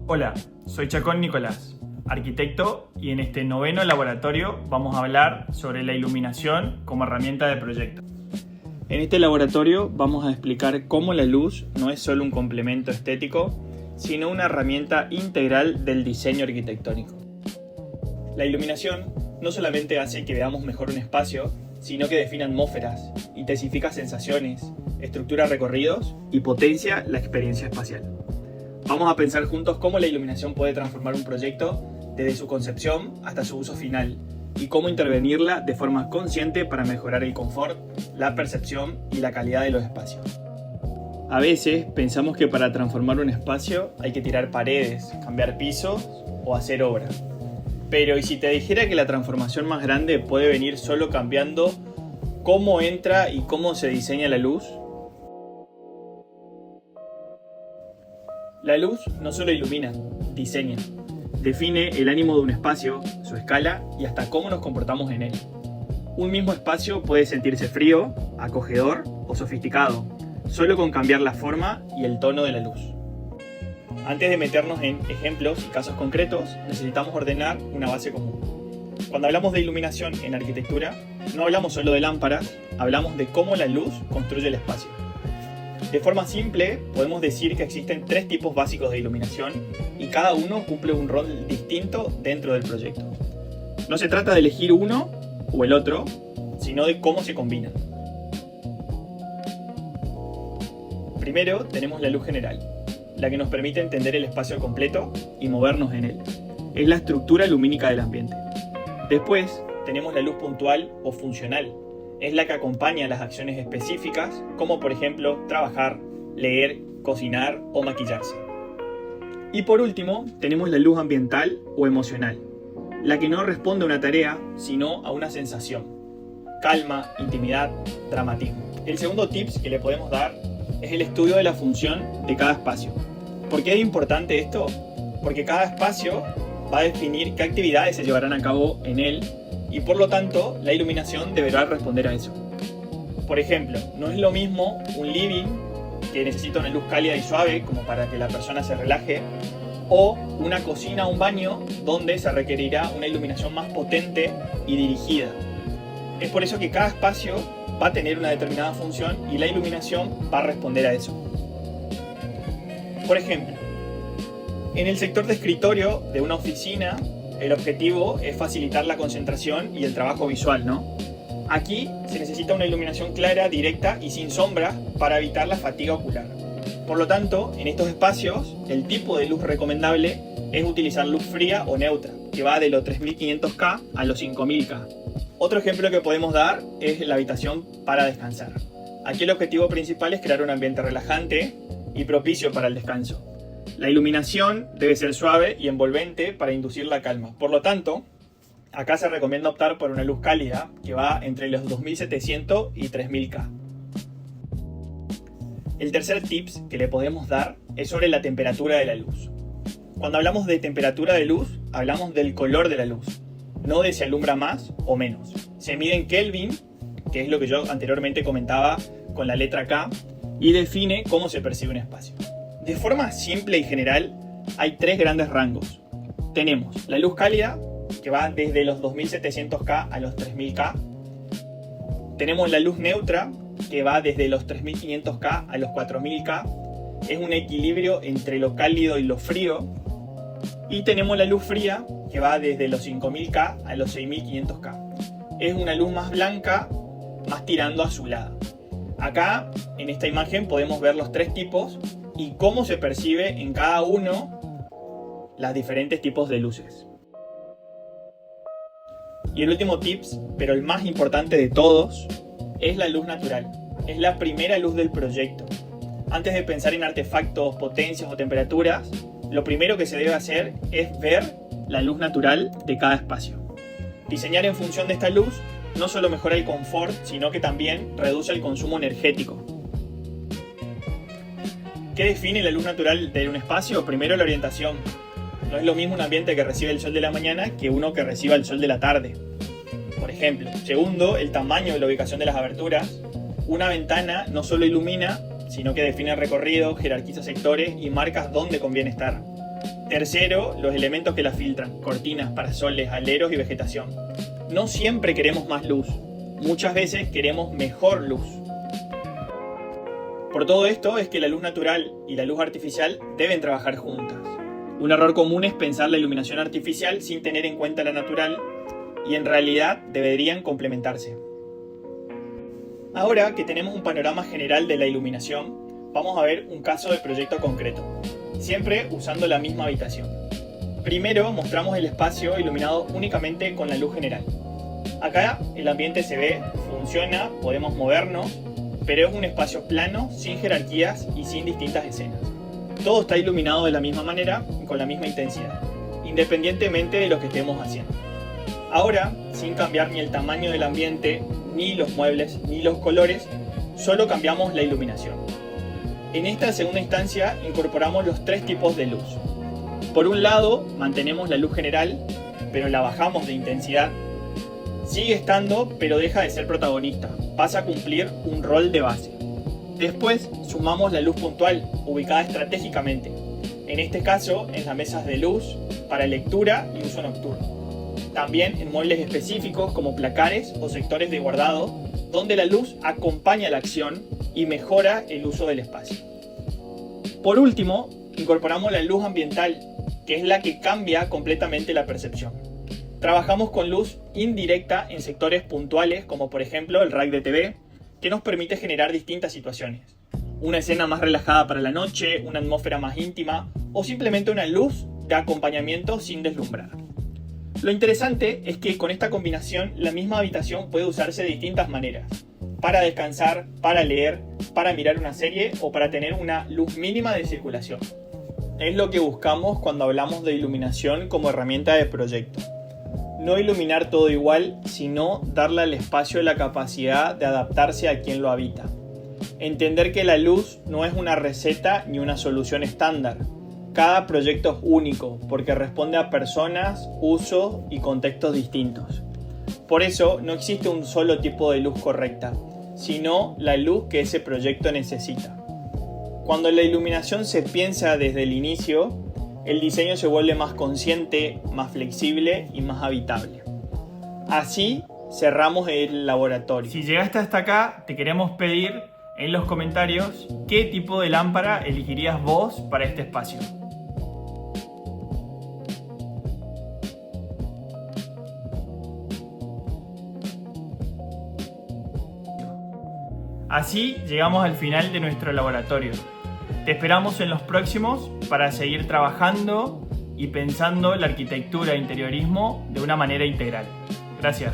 Hola, soy Chacón Nicolás, arquitecto, y en este noveno laboratorio vamos a hablar sobre la iluminación como herramienta de proyecto. En este laboratorio vamos a explicar cómo la luz no es solo un complemento estético, sino una herramienta integral del diseño arquitectónico. La iluminación no solamente hace que veamos mejor un espacio, sino que define atmósferas, intensifica sensaciones, estructura recorridos y potencia la experiencia espacial. Vamos a pensar juntos cómo la iluminación puede transformar un proyecto desde su concepción hasta su uso final y cómo intervenirla de forma consciente para mejorar el confort, la percepción y la calidad de los espacios. A veces pensamos que para transformar un espacio hay que tirar paredes, cambiar pisos o hacer obra. Pero ¿y si te dijera que la transformación más grande puede venir solo cambiando cómo entra y cómo se diseña la luz? La luz no solo ilumina, diseña. Define el ánimo de un espacio, su escala y hasta cómo nos comportamos en él. Un mismo espacio puede sentirse frío, acogedor o sofisticado, solo con cambiar la forma y el tono de la luz. Antes de meternos en ejemplos y casos concretos, necesitamos ordenar una base común. Cuando hablamos de iluminación en arquitectura, no hablamos solo de lámparas, hablamos de cómo la luz construye el espacio. De forma simple, podemos decir que existen tres tipos básicos de iluminación y cada uno cumple un rol distinto dentro del proyecto. No se trata de elegir uno o el otro, sino de cómo se combinan. Primero tenemos la luz general, la que nos permite entender el espacio completo y movernos en él. Es la estructura lumínica del ambiente. Después tenemos la luz puntual o funcional. Es la que acompaña las acciones específicas, como por ejemplo trabajar, leer, cocinar o maquillarse. Y por último, tenemos la luz ambiental o emocional, la que no responde a una tarea, sino a una sensación. Calma, intimidad, dramatismo. El segundo tips que le podemos dar es el estudio de la función de cada espacio. ¿Por qué es importante esto? Porque cada espacio va a definir qué actividades se llevarán a cabo en él y por lo tanto la iluminación deberá responder a eso. Por ejemplo, no es lo mismo un living que necesita una luz cálida y suave como para que la persona se relaje, o una cocina o un baño donde se requerirá una iluminación más potente y dirigida. Es por eso que cada espacio va a tener una determinada función y la iluminación va a responder a eso. Por ejemplo, en el sector de escritorio de una oficina, el objetivo es facilitar la concentración y el trabajo visual, ¿no? Aquí se necesita una iluminación clara, directa y sin sombra para evitar la fatiga ocular. Por lo tanto, en estos espacios, el tipo de luz recomendable es utilizar luz fría o neutra, que va de los 3500K a los 5000K. Otro ejemplo que podemos dar es la habitación para descansar. Aquí el objetivo principal es crear un ambiente relajante y propicio para el descanso. La iluminación debe ser suave y envolvente para inducir la calma. Por lo tanto, acá se recomienda optar por una luz cálida que va entre los 2700 y 3000K. El tercer tips que le podemos dar es sobre la temperatura de la luz. Cuando hablamos de temperatura de luz, hablamos del color de la luz, no de si alumbra más o menos. Se mide en Kelvin, que es lo que yo anteriormente comentaba con la letra K, y define cómo se percibe un espacio. De forma simple y general, hay tres grandes rangos. Tenemos la luz cálida, que va desde los 2700K a los 3000K. Tenemos la luz neutra, que va desde los 3500K a los 4000K. Es un equilibrio entre lo cálido y lo frío. Y tenemos la luz fría, que va desde los 5000K a los 6500K. Es una luz más blanca, más tirando a azulada. Acá, en esta imagen, podemos ver los tres tipos y cómo se percibe en cada uno los diferentes tipos de luces. Y el último tips, pero el más importante de todos, es la luz natural. Es la primera luz del proyecto. Antes de pensar en artefactos, potencias o temperaturas, lo primero que se debe hacer es ver la luz natural de cada espacio. Diseñar en función de esta luz no solo mejora el confort, sino que también reduce el consumo energético. ¿Qué define la luz natural de un espacio? Primero, la orientación. No es lo mismo un ambiente que recibe el sol de la mañana que uno que reciba el sol de la tarde, por ejemplo. Segundo, el tamaño de la ubicación de las aberturas. Una ventana no solo ilumina, sino que define el recorrido, jerarquiza sectores y marca dónde conviene estar. Tercero, los elementos que la filtran, cortinas, parasoles, aleros y vegetación. No siempre queremos más luz, muchas veces queremos mejor luz. Por todo esto es que la luz natural y la luz artificial deben trabajar juntas. Un error común es pensar la iluminación artificial sin tener en cuenta la natural, y en realidad deberían complementarse. Ahora que tenemos un panorama general de la iluminación, vamos a ver un caso de proyecto concreto, siempre usando la misma habitación. Primero mostramos el espacio iluminado únicamente con la luz general. Acá el ambiente se ve, funciona, podemos movernos, pero es un espacio plano, sin jerarquías y sin distintas escenas. Todo está iluminado de la misma manera y con la misma intensidad, independientemente de lo que estemos haciendo. Ahora, sin cambiar ni el tamaño del ambiente, ni los muebles, ni los colores, solo cambiamos la iluminación. En esta segunda instancia incorporamos los tres tipos de luz. Por un lado, mantenemos la luz general, pero la bajamos de intensidad. Sigue estando, pero deja de ser protagonista, pasa a cumplir un rol de base. Después, sumamos la luz puntual, ubicada estratégicamente, en este caso en las mesas de luz, para lectura y uso nocturno. También en muebles específicos como placares o sectores de guardado, donde la luz acompaña la acción y mejora el uso del espacio. Por último, incorporamos la luz ambiental, que es la que cambia completamente la percepción. Trabajamos con luz indirecta en sectores puntuales, como por ejemplo el rack de TV, que nos permite generar distintas situaciones. Una escena más relajada para la noche, una atmósfera más íntima o simplemente una luz de acompañamiento sin deslumbrar. Lo interesante es que con esta combinación la misma habitación puede usarse de distintas maneras. Para descansar, para leer, para mirar una serie o para tener una luz mínima de circulación. Es lo que buscamos cuando hablamos de iluminación como herramienta de proyecto. No iluminar todo igual, sino darle al espacio la capacidad de adaptarse a quien lo habita. Entender que la luz no es una receta ni una solución estándar. Cada proyecto es único porque responde a personas, usos y contextos distintos. Por eso no existe un solo tipo de luz correcta, sino la luz que ese proyecto necesita. Cuando la iluminación se piensa desde el inicio, el diseño se vuelve más consciente, más flexible y más habitable. Así cerramos el laboratorio. Si llegaste hasta acá, te queremos pedir en los comentarios qué tipo de lámpara elegirías vos para este espacio. Así llegamos al final de nuestro laboratorio. Te esperamos en los próximos para seguir trabajando y pensando la arquitectura e interiorismo de una manera integral. Gracias.